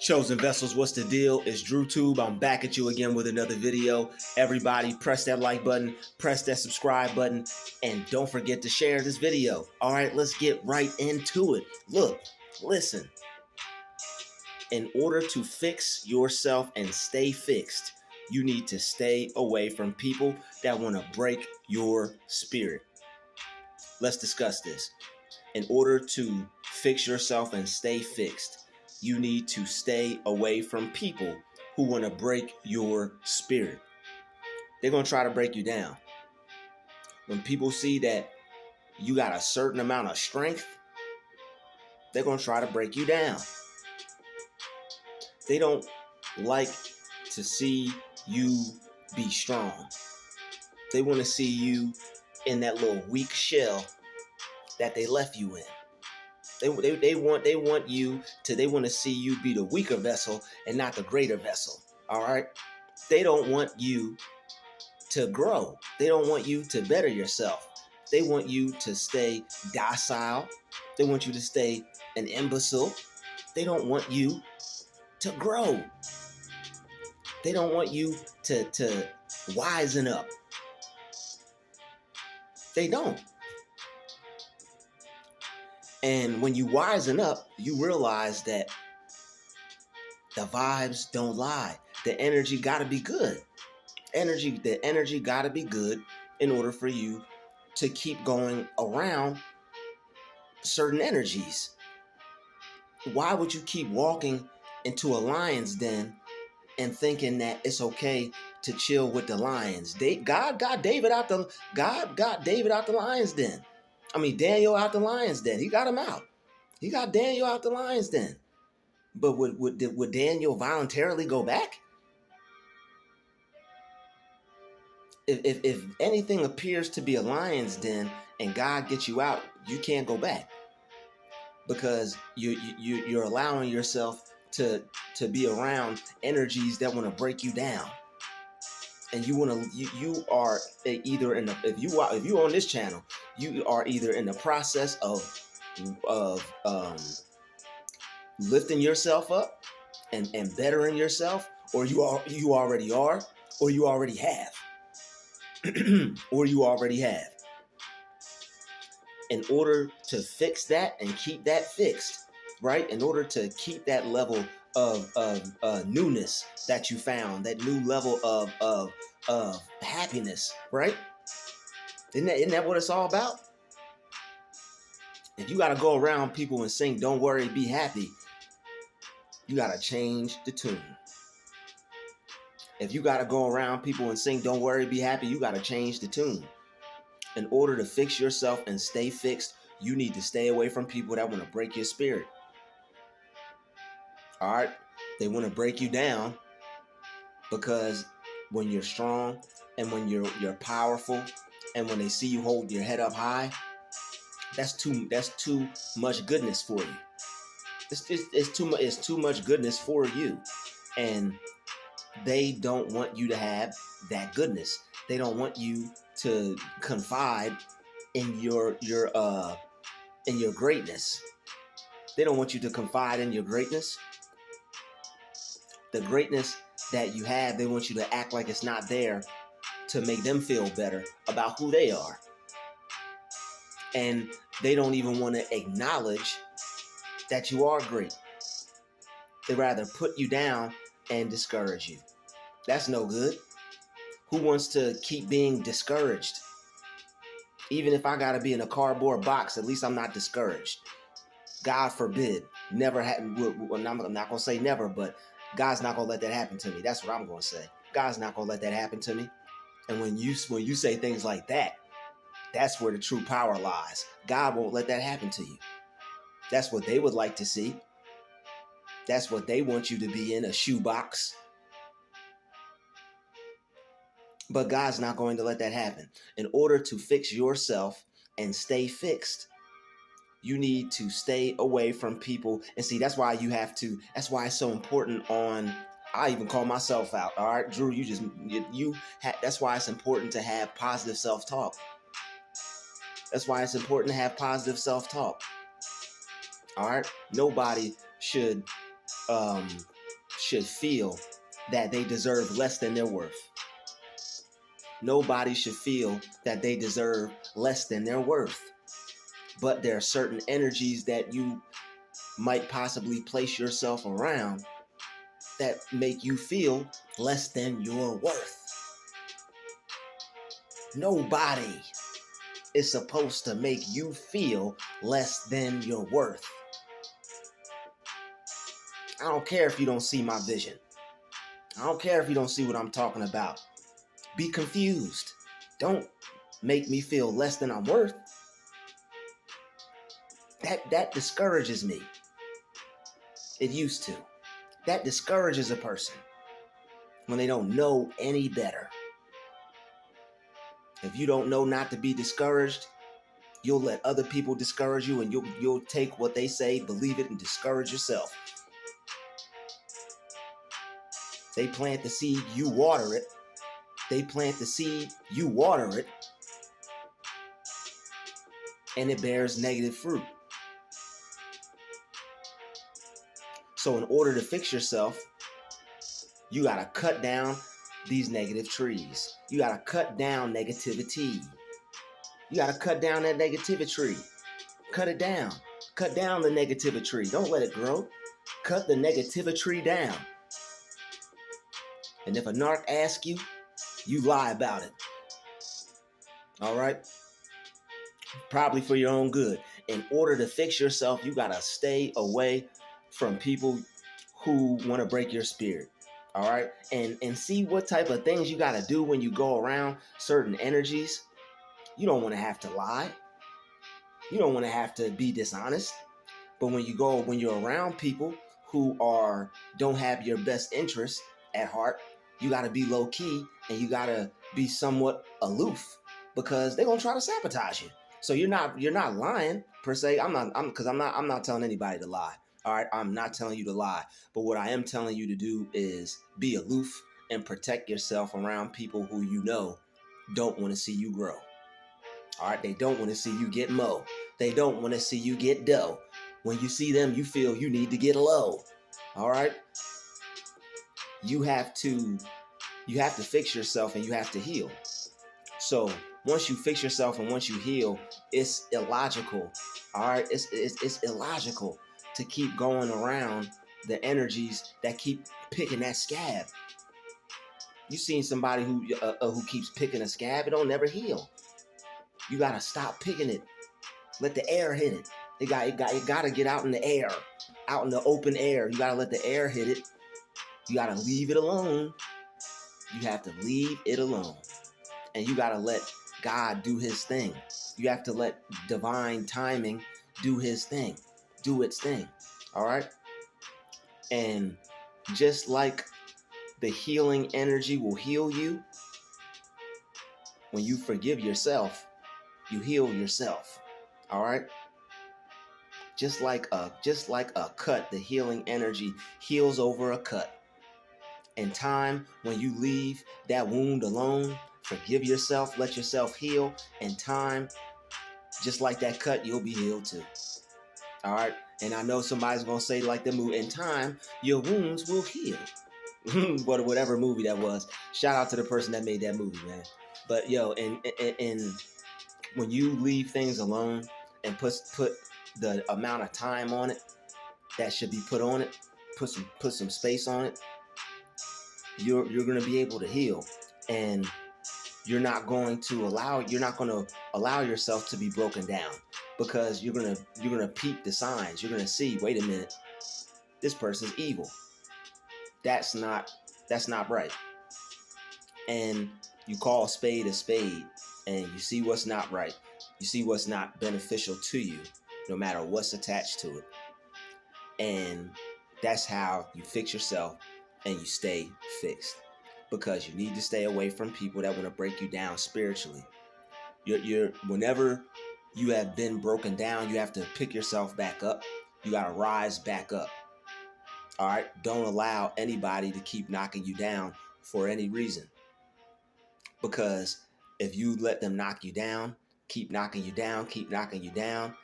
Chosen Vessels, what's the deal? It's Druuill. I'm back at you again with another video. Everybody, press that like button, press that subscribe button, and don't forget to share this video. All right, let's get right into it. Look, listen. In order to fix yourself and stay fixed, you need to stay away from people that want to break your spirit. Let's discuss this. In order to fix yourself and stay fixed, you need to stay away from people who want to break your spirit. They're going to try to break you down. When people see that you got a certain amount of strength, they're going to try to break you down. They don't like to see you be strong. They want to see you in that little weak shell that they left you in. They want to see you be the weaker vessel and not the greater vessel. All right. They don't want you to grow. They don't want you to better yourself. They want you to stay docile. They want you to stay an imbecile. They don't want you to grow. They don't want you to wisen up. They don't. And when you wisen up, you realize that the vibes don't lie. The energy gotta be good. The energy gotta be good in order for you to keep going around certain energies. Why would you keep walking into a lion's den and thinking that it's okay to chill with the lions? God got David out the lion's den. Daniel out the lion's den. He got him out. He got Daniel out the lion's den. But would Daniel voluntarily go back? If anything appears to be a lion's den and God gets you out, you can't go back, because you're allowing yourself to be around energies that want to break you down. And you are either if you on this channel, you are either in the process of lifting yourself up and bettering yourself, or you already are, or you already have. Or you already have. In order to fix that and keep that fixed, right? In order to keep that level of newness that you found, that new level of happiness, right? Isn't that what it's all about? If you got to go around people and sing "Don't worry, be happy," you got to change the tune. If you got to go around people and sing "Don't worry, be happy," you got to change the tune. In order to fix yourself and stay fixed, you need to stay away from people that want to break your spirit. All right? They want to break you down, because when you're strong and when you're powerful and when they see you hold your head up high, that's too much goodness for you. It's too much goodness for you. And they don't want you to have that goodness. They don't want you to confide in your greatness. They don't want you to confide in your greatness. The greatness that you have, they want you to act like it's not there to make them feel better about who they are. And they don't even want to acknowledge that you are great. They rather put you down and discourage you. That's no good. Who wants to keep being discouraged? Even if I gotta be in a cardboard box, at least I'm not discouraged. God forbid. Never happened. I'm not gonna say never, but God's not gonna let that happen to me. That's what I'm gonna say. God's not gonna let that happen to me. And when you say things like that, that's where the true power lies. God won't let that happen to you. That's what they would like to see. That's what they want you to be in, a shoebox. But God's not going to let that happen. In order to fix yourself and stay fixed, you need to stay away from people. And see, that's why that's why it's so important I even call myself out. All right, Drew, that's why it's important to have positive self-talk. That's why it's important to have positive self-talk. All right. Nobody should should feel that they deserve less than their worth. Nobody should feel that they deserve less than their worth. But there are certain energies that you might possibly place yourself around that make you feel less than your worth. Nobody is supposed to make you feel less than your worth. I don't care if you don't see my vision. I don't care if you don't see what I'm talking about. Be confused. Don't make me feel less than I'm worth. That discourages me. It used to. That discourages a person when they don't know any better. If you don't know not to be discouraged, you'll let other people discourage you, and you'll take what they say, believe it, and discourage yourself. They plant the seed, you water it. They plant the seed, you water it, and it bears negative fruit. So in order to fix yourself, you gotta cut down these negative trees. You gotta cut down negativity. You gotta cut down that negativity tree. Cut it down. Cut down the negativity tree. Don't let it grow. Cut the negativity tree down. And if a narc asks you, you lie about it. All right? Probably for your own good. In order to fix yourself, you gotta stay away from people who want to break your spirit. All right? And see what type of things you gotta do when you go around certain energies. You don't want to have to lie. You don't want to have to be dishonest. But when you're around people who don't have your best interest at heart, you got to be low key and you got to be somewhat aloof, because they're going to try to sabotage you. So you're not lying per se. I'm not telling anybody to lie. All right, I'm not telling you to lie. But what I am telling you to do is be aloof and protect yourself around people who you know don't want to see you grow. All right, they don't want to see you get mo. They don't want to see you get dough. When you see them, you feel you need to get low. All right? You have to fix yourself and you have to heal. So once you fix yourself and once you heal, it's illogical. All right? It's illogical to keep going around the energies that keep picking that scab. You seen somebody who keeps picking a scab, it don't never heal. You gotta stop picking it. Let the air hit it. It gotta get out in the air, out in the open air. You gotta let the air hit it. You gotta leave it alone. You have to leave it alone. And you gotta let God do his thing. You have to let divine timing do his thing. Do its thing. All right? And just like the healing energy will heal you, when you forgive yourself, you heal yourself. All right? Just like a cut, the healing energy heals over a cut. In time, when you leave that wound alone, forgive yourself, let yourself heal. In time, just like that cut, you'll be healed too. All right? And I know somebody's going to say, like the movie, in time, your wounds will heal. Whatever movie that was. Shout out to the person that made that movie, man. But yo, and when you leave things alone and put the amount of time on it that should be put on it, put some space on it, you're going to be able to heal. And you're not going to allow yourself to be broken down, because you're going to peep the signs. You're going to see, wait a minute, this person's evil. That's not right. And you call a spade, and you see what's not right. You see what's not beneficial to you, no matter what's attached to it. And that's how you fix yourself and you stay fixed, because you need to stay away from people that want to break you down spiritually. Whenever you have been broken down, you have to pick yourself back up. You got to rise back up. All right? Don't allow anybody to keep knocking you down for any reason. Because if you let them knock you down, keep knocking you down,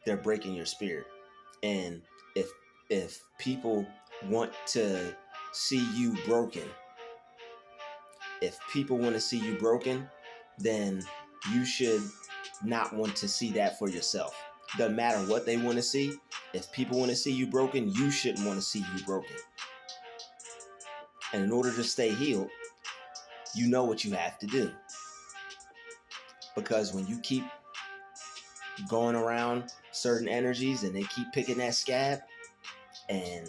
they're breaking your spirit. And if people want to see you broken. If people want to see you broken, then you should not want to see that for yourself. Doesn't matter what they want to see. If people want to see you broken, you shouldn't want to see you broken. And in order to stay healed, you know what you have to do. Because when you keep going around certain energies and they keep picking that scab, and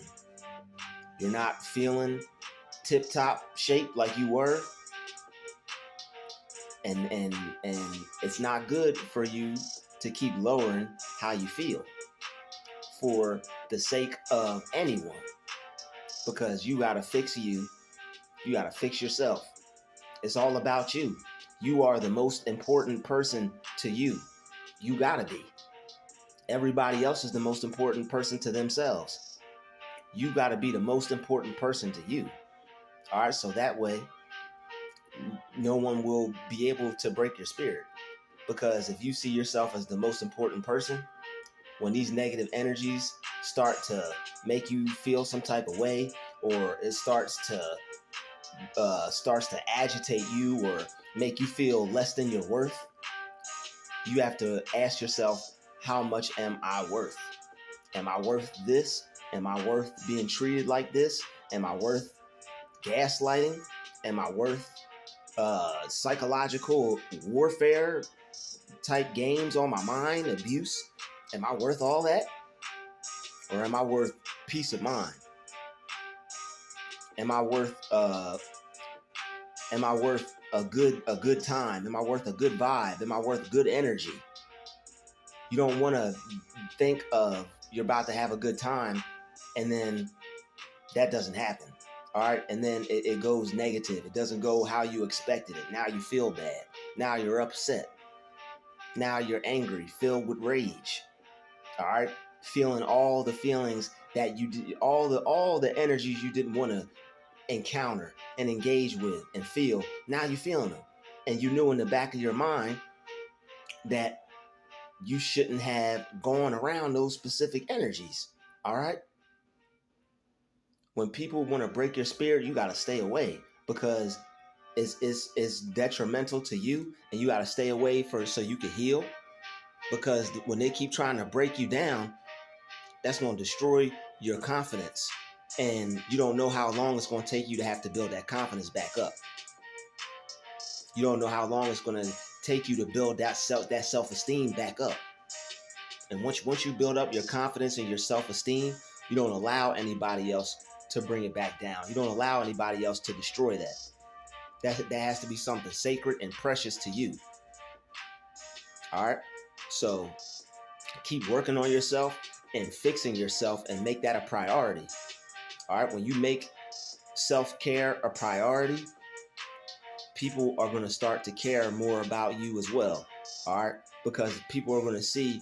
you're not feeling tip-top shape like you were, and it's not good for you to keep lowering how you feel for the sake of anyone, because you gotta fix you gotta fix yourself. It's all about you. You are the most important person to you. You gotta be. Everybody else is the most important person to themselves. You gotta be the most important person to you. All right, so that way no one will be able to break your spirit. Because if you see yourself as the most important person, when these negative energies start to make you feel some type of way, or it starts to agitate you or make you feel less than your worth, you have to ask yourself, how much am I worth? Am I worth this? Am I worth being treated like this? Am I worth gaslighting? Am I worth psychological warfare type games on my mind, abuse? Am I worth all that? Or am I worth peace of mind? Am I worth a good time? Am I worth a good vibe? Am I worth good energy? You don't want to think of you're about to have a good time and then that doesn't happen. All right, and then it goes negative. It doesn't go how you expected it. Now you feel bad. Now you're upset. Now you're angry, filled with rage. All right, feeling all the feelings that you did, all the energies you didn't want to encounter and engage with and feel. Now you're feeling them, and you knew in the back of your mind that you shouldn't have gone around those specific energies. All right. When people want to break your spirit, you got to stay away, because it's detrimental to you, and you got to stay away so you can heal. Because when they keep trying to break you down, that's going to destroy your confidence, and you don't know how long it's going to take you to have to build that confidence back up. You don't know how long it's going to take you to build that self-esteem back up. And once you build up your confidence and your self-esteem, you don't allow anybody else to bring it back down. You don't allow anybody else to destroy that. That has to be something sacred and precious to you. All right. So keep working on yourself and fixing yourself, and make that a priority. All right. When you make self-care a priority, people are going to start to care more about you as well. All right. Because people are going to see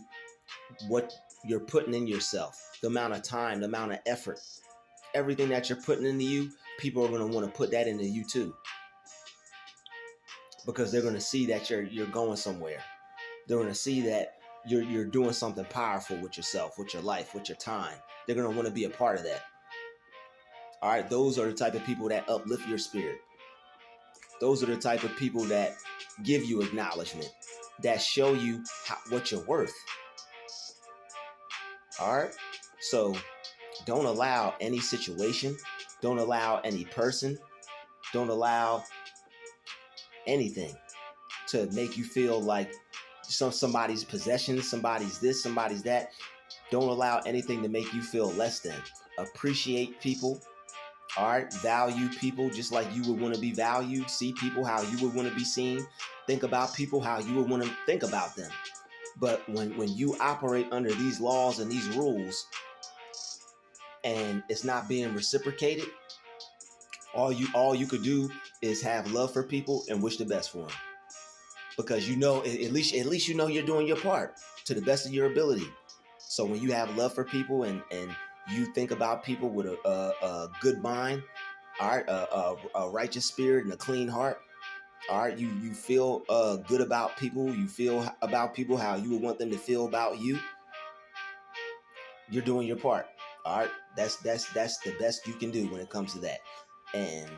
what you're putting in yourself, the amount of time, the amount of effort, everything that you're putting into you. People are going to want to put that into you too, because they're going to see that you're going somewhere. They're going to see that you're doing something powerful with yourself, with your life, with your time. They're going to want to be a part of that. All right, those are the type of people that uplift your spirit. Those are the type of people that give you acknowledgement, that show you what you're worth. All right, so don't allow any situation, don't allow any person, don't allow anything to make you feel like somebody's possession, somebody's this, somebody's that. Don't allow anything to make you feel less than. Appreciate people. All right, value people just like you would want to be valued. See people how you would want to be seen. Think about people how you would want to think about them. But when you operate under these laws and these rules, and it's not being reciprocated, all you could do is have love for people and wish the best for them. Because you know, at least you know you're doing your part to the best of your ability. So when you have love for people and you think about people with a good mind, all right, a righteous spirit and a clean heart, all right, you feel good about people. You feel about people how you would want them to feel about you. You're doing your part. All right, that's the best you can do when it comes to that. And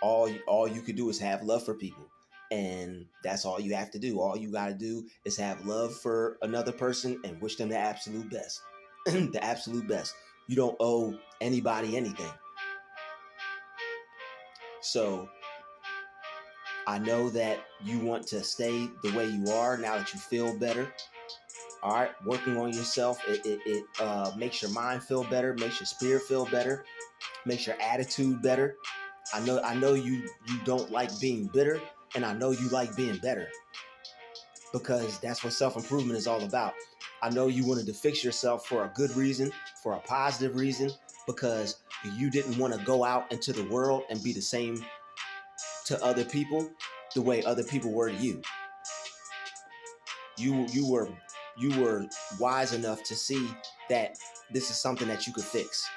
all you could do is have love for people, and that's all you have to do. All you got to do is have love for another person and wish them the absolute best. The absolute best. You don't owe anybody anything. So I know that you want to stay the way you are now that you feel better. All right, working on yourself, it makes your mind feel better, makes your spirit feel better, makes your attitude better. I know you don't like being bitter, and I know you like being better, because that's what self-improvement is all about. I know you wanted to fix yourself for a good reason, for a positive reason, because you didn't want to go out into the world and be the same to other people the way other people were to you. You were wise enough to see that this is something that you could fix.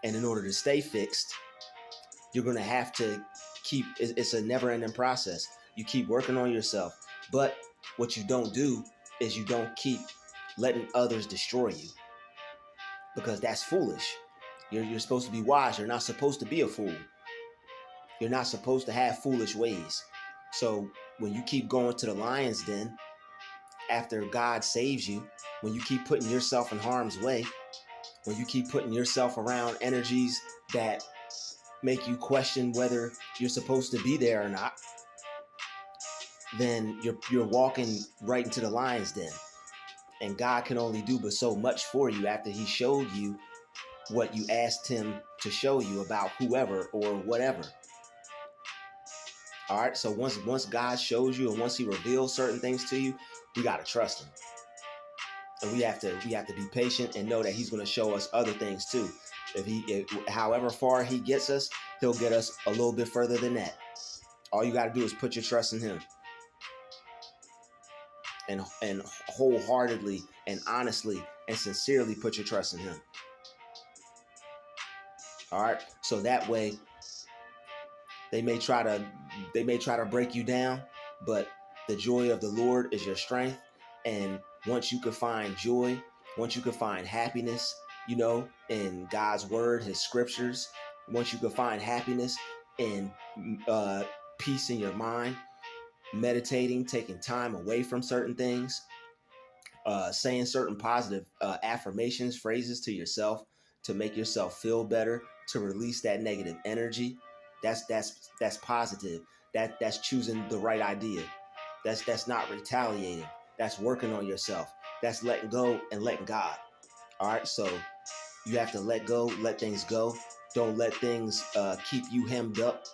And in order to stay fixed, you're going to have to it's a never-ending process. You keep working on yourself. But what you don't do is you don't keep letting others destroy you, because that's foolish. You're supposed to be wise. You're not supposed to be a fool. You're not supposed to have foolish ways. So when you keep going to the lion's den after God saves you, when you keep putting yourself in harm's way, when you keep putting yourself around energies that make you question whether you're supposed to be there or not, then you're walking right into the lion's den. And God can only do but so much for you after he showed you what you asked him to show you about whoever or whatever. All right, so once God shows you and once he reveals certain things to you, we got to trust him. And we have to be patient and know that he's going to show us other things too. However far he gets us, he'll get us a little bit further than that. All you got to do is put your trust in him, and wholeheartedly and honestly and sincerely put your trust in him. All right, so that way they may try to break you down, but the joy of the Lord is your strength. And once you can find joy, once you can find happiness, in God's word, his scriptures, once you can find happiness and peace in your mind, meditating, taking time away from certain things, saying certain positive affirmations, phrases to yourself to make yourself feel better, to release that negative energy. That's positive. That's choosing the right idea. That's not retaliating. That's working on yourself. That's letting go and letting God. All right, so you have to let go, let things go. Don't let things keep you hemmed up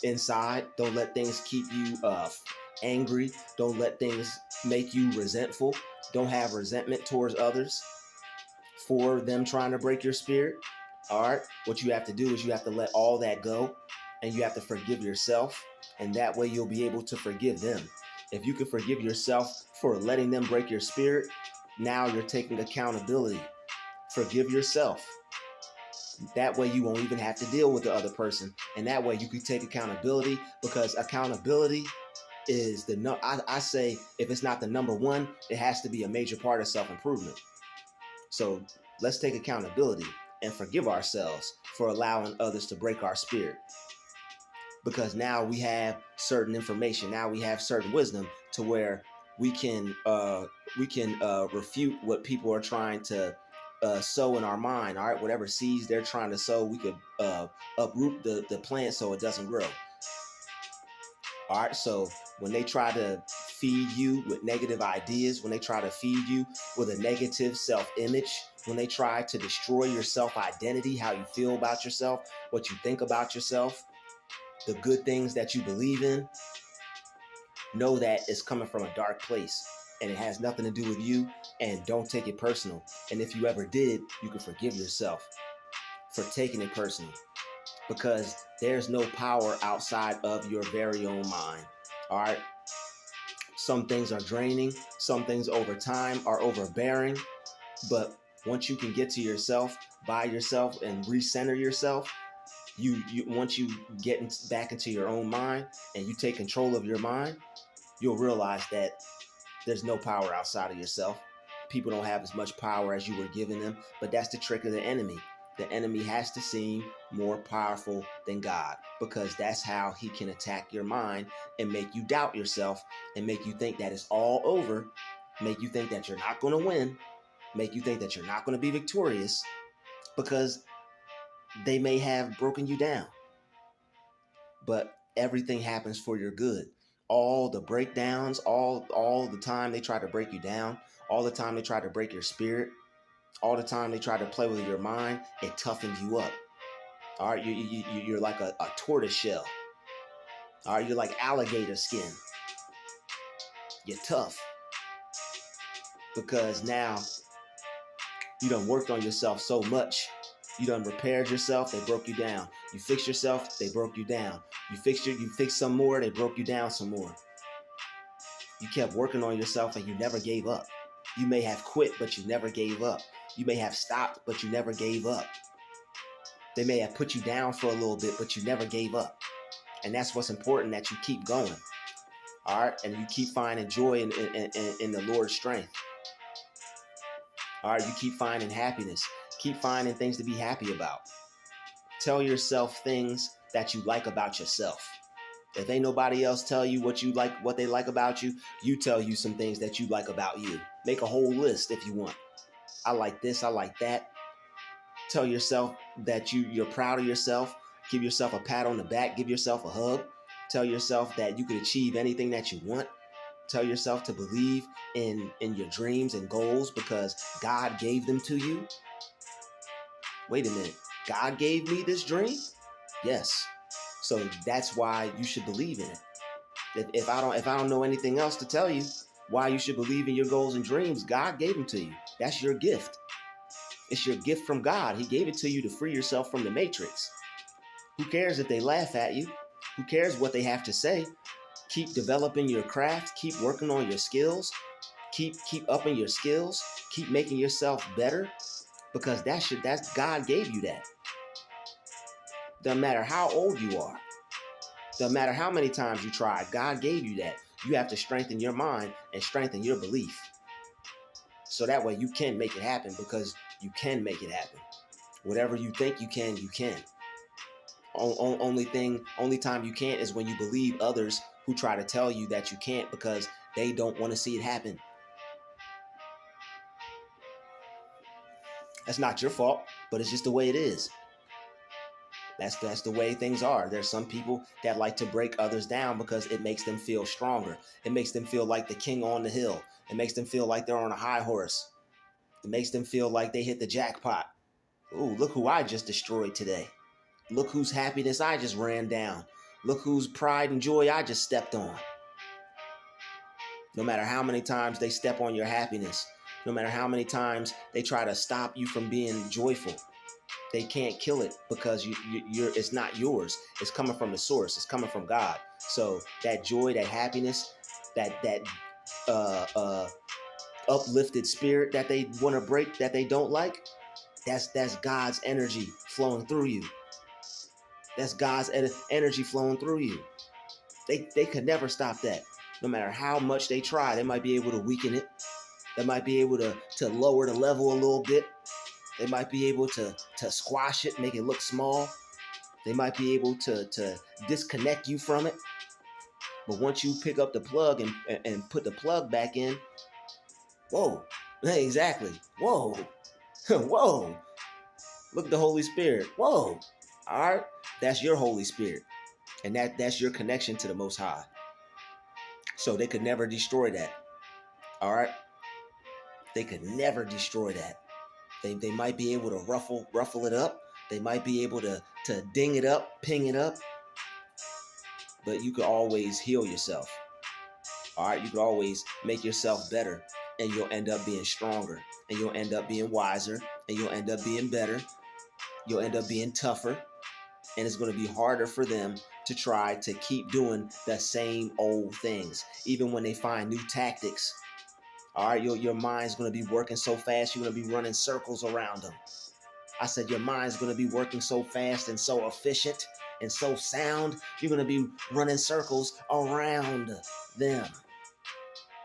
inside. Don't let things keep you angry. Don't let things make you resentful. Don't have resentment towards others for them trying to break your spirit. All right, what you have to do is you have to let all that go, and you have to forgive yourself, and that way you'll be able to forgive them. If you can forgive yourself for letting them break your spirit, now you're taking accountability. Forgive yourself. That way you won't even have to deal with the other person, and that way you can take accountability, because accountability is I say, if it's not the number one, it has to be a major part of self-improvement. So let's take accountability and forgive ourselves for allowing others to break our spirit, because now we have certain information, now we have certain wisdom to where we can refute what people are trying to sow in our mind. All right, whatever seeds they're trying to sow, we could uproot the plant so it doesn't grow. All right, so when they try to feed you with negative ideas, when they try to feed you with a negative self-image, when they try to destroy your self-identity, how you feel about yourself, what you think about yourself, the good things that you believe in, know that it's coming from a dark place, and it has nothing to do with you, and don't take it personal. And if you ever did, you can forgive yourself for taking it personal, because there's no power outside of your very own mind. All right. Some things are draining. Some things over time are overbearing. But once you can get to yourself, by yourself, and recenter yourself, you once you get back into your own mind and you take control of your mind, you'll realize that there's no power outside of yourself. people don't have as much power as you were giving them, but that's the trick of the enemy. The enemy has to seem more powerful than God, because that's how he can attack your mind and make you doubt yourself and make you think that it's all over, make you think that you're not going to win, make you think that you're not going to be victorious, because they may have broken you down. But everything happens for your good. All the breakdowns, all the time they try to break you down, all the time they try to break your spirit, all the time they try to play with your mind, it toughens you up. All right, you're like a tortoise shell. All right, you're like alligator skin. You're tough because now you done worked on yourself so much. You done repaired yourself, they broke you down. You fixed yourself, they broke you down. You fixed some more, they broke you down some more. You kept working on yourself and you never gave up. You may have quit, but you never gave up. You may have stopped, but you never gave up. They may have put you down for a little bit, but you never gave up. And that's what's important, that you keep going. All right, and you keep finding joy in the Lord's strength. All right, you keep finding happiness. Keep finding things to be happy about. Tell yourself things that you like about yourself. If ain't nobody else tell you what you like, what they like about you, you tell you some things that you like about you. Make a whole list if you want. I like this, I like that. Tell yourself that you're proud of yourself. Give yourself a pat on the back. Give yourself a hug. Tell yourself that you could achieve anything that you want. Tell yourself to believe in your dreams and goals because God gave them to you. Wait a minute. God gave me this dream? Yes. So that's why you should believe in it. If I don't know anything else to tell you why you should believe in your goals and dreams, God gave them to you. That's your gift. It's your gift from God. He gave it to you to free yourself from the matrix. Who cares if they laugh at you? Who cares what they have to say? Keep developing your craft. Keep working on your skills. Keep upping your skills. Keep making yourself better, because that's God gave you that. Doesn't matter how old you are. Doesn't matter how many times you tried. God gave you that. You have to strengthen your mind and strengthen your belief. So that way you can make it happen, because you can make it happen. Whatever you think you can, you can. Only time you can't is when you believe others who try to tell you that you can't because they don't want to see it happen. That's not your fault, but it's just the way it is. That's the way things are. There's some people that like to break others down because it makes them feel stronger. It makes them feel like the king on the hill. It makes them feel like they're on a high horse. It makes them feel like they hit the jackpot. Ooh, look who I just destroyed today. Look whose happiness I just ran down. Look whose pride and joy I just stepped on. No matter how many times they step on your happiness, no matter how many times they try to stop you from being joyful, they can't kill it because it's not yours. It's coming from the source. It's coming from God. So that joy, that happiness, that uplifted spirit that they want to break, that they don't like, that's God's energy flowing through you. That's God's energy flowing through you. They could never stop that. No matter how much they try, they might be able to weaken it. They might be able to lower the level a little bit. They might be able to squash it, make it look small. They might be able to disconnect you from it. But once you pick up the plug and put the plug back in, whoa, exactly. Whoa, whoa. Look at the Holy Spirit. Whoa. All right. That's your Holy Spirit. And that's your connection to the Most High. So they could never destroy that. All right. They could never destroy that. They might be able to ruffle it up. They might be able to ding it up, ping it up. But you could always heal yourself. All right. You could always make yourself better. And you'll end up being stronger. And you'll end up being wiser. And you'll end up being better. You'll end up being tougher. And it's going to be harder for them to try to keep doing the same old things, even when they find new tactics. All right, your mind's going to be working so fast, you're going to be running circles around them. I said your mind's going to be working so fast and so efficient and so sound, you're going to be running circles around them.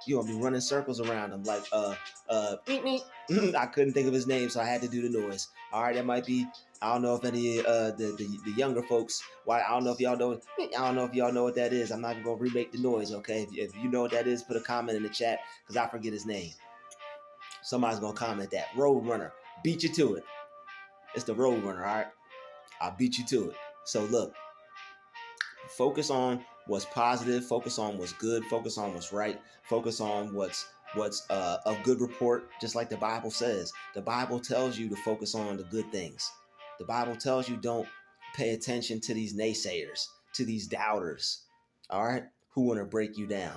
You're gonna be running circles around them like meep, meep. I couldn't think of his name, so I had to do the noise. All right, that might be. I don't know if any the younger folks. Why I don't know if y'all know. I don't know if y'all know what that is. I'm not even gonna remake the noise. Okay, if you know what that is, put a comment in the chat because I forget his name. Somebody's gonna comment that. Roadrunner, beat you to it. It's the Roadrunner. All right, I'll beat you to it. So look, focus on what's positive, focus on what's good, focus on what's right, focus on what's a good report, just like the Bible says. The Bible tells you to focus on the good things. The Bible tells you don't pay attention to these naysayers, to these doubters, all right, who want to break you down.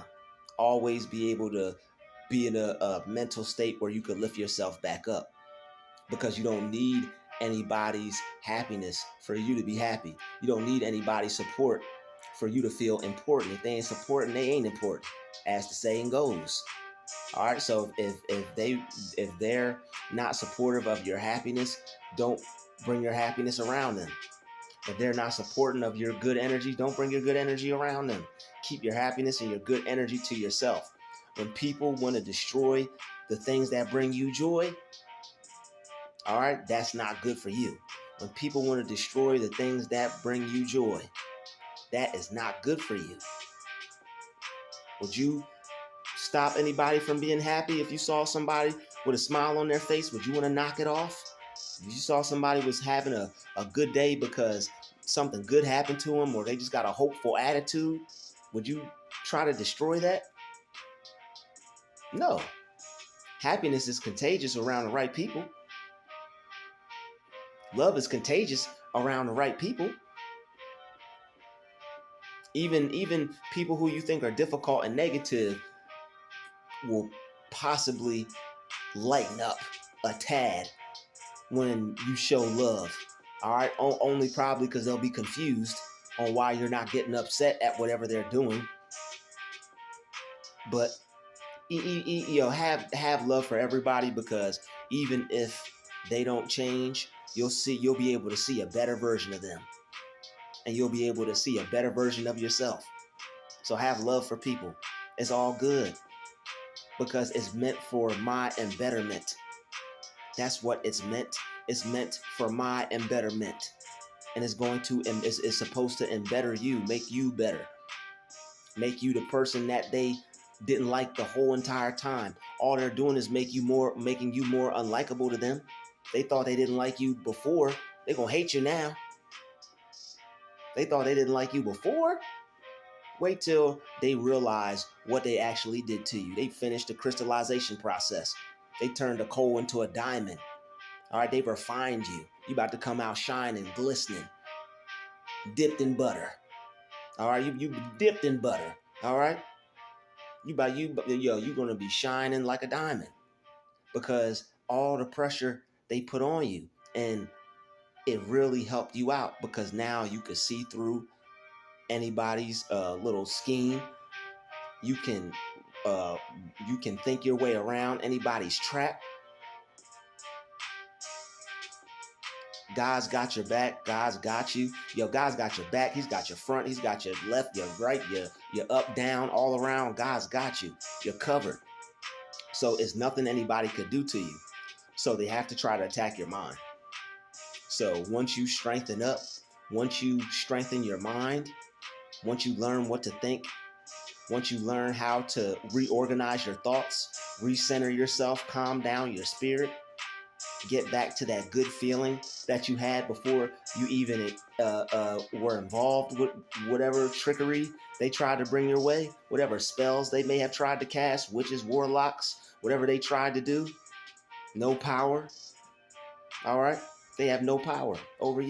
Always be able to be in a mental state where you can lift yourself back up, because you don't need anybody's happiness for you to be happy. You don't need anybody's support for you to feel important. If they ain't supporting, they ain't important, as the saying goes. All right, so if they're not supportive of your happiness, don't bring your happiness around them. If they're not supporting of your good energy, don't bring your good energy around them. Keep your happiness and your good energy to yourself. When people want to destroy the things that bring you joy, all right, that's not good for you. When people want to destroy the things that bring you joy, that is not good for you. Would you stop anybody from being happy? If you saw somebody with a smile on their face, would you want to knock it off? If you saw somebody was having a good day because something good happened to them, or they just got a hopeful attitude, would you try to destroy that? No. Happiness is contagious around the right people. Love is contagious around the right people. Even people who you think are difficult and negative will possibly lighten up a tad when you show love. All right, only probably because they'll be confused on why you're not getting upset at whatever they're doing. But have love for everybody, because even if they don't change, you'll be able to see a better version of them, and you'll be able to see a better version of yourself. So have love for people. It's all good, because it's meant for my embetterment. That's what it's meant. It's meant for my embetterment. And it's supposed to embetter you, make you better. Make you the person that they didn't like the whole entire time. All they're doing is making you more unlikable to them. They thought they didn't like you before. They're gonna hate you now. They thought they didn't like you before. Wait till they realize what they actually did to you. They finished the crystallization process. They turned a coal into a diamond. All right, they refined you. You about to come out shining, glistening, dipped in butter. All right, you dipped in butter. All right, you're gonna be shining like a diamond, because all the pressure they put on you, and it really helped you out, because now you can see through anybody's little scheme. You can think your way around anybody's trap. God's got your back. God's got you. God's got your back. He's got your front. He's got your left, your right, your up, down, all around. God's got you. You're covered. So it's nothing anybody could do to you. So they have to try to attack your mind. So once you strengthen up, once you strengthen your mind, once you learn what to think, once you learn how to reorganize your thoughts, recenter yourself, calm down your spirit, get back to that good feeling that you had before you even were involved with whatever trickery they tried to bring your way, whatever spells they may have tried to cast, witches, warlocks, whatever they tried to do. No power. All right? They have no power over you.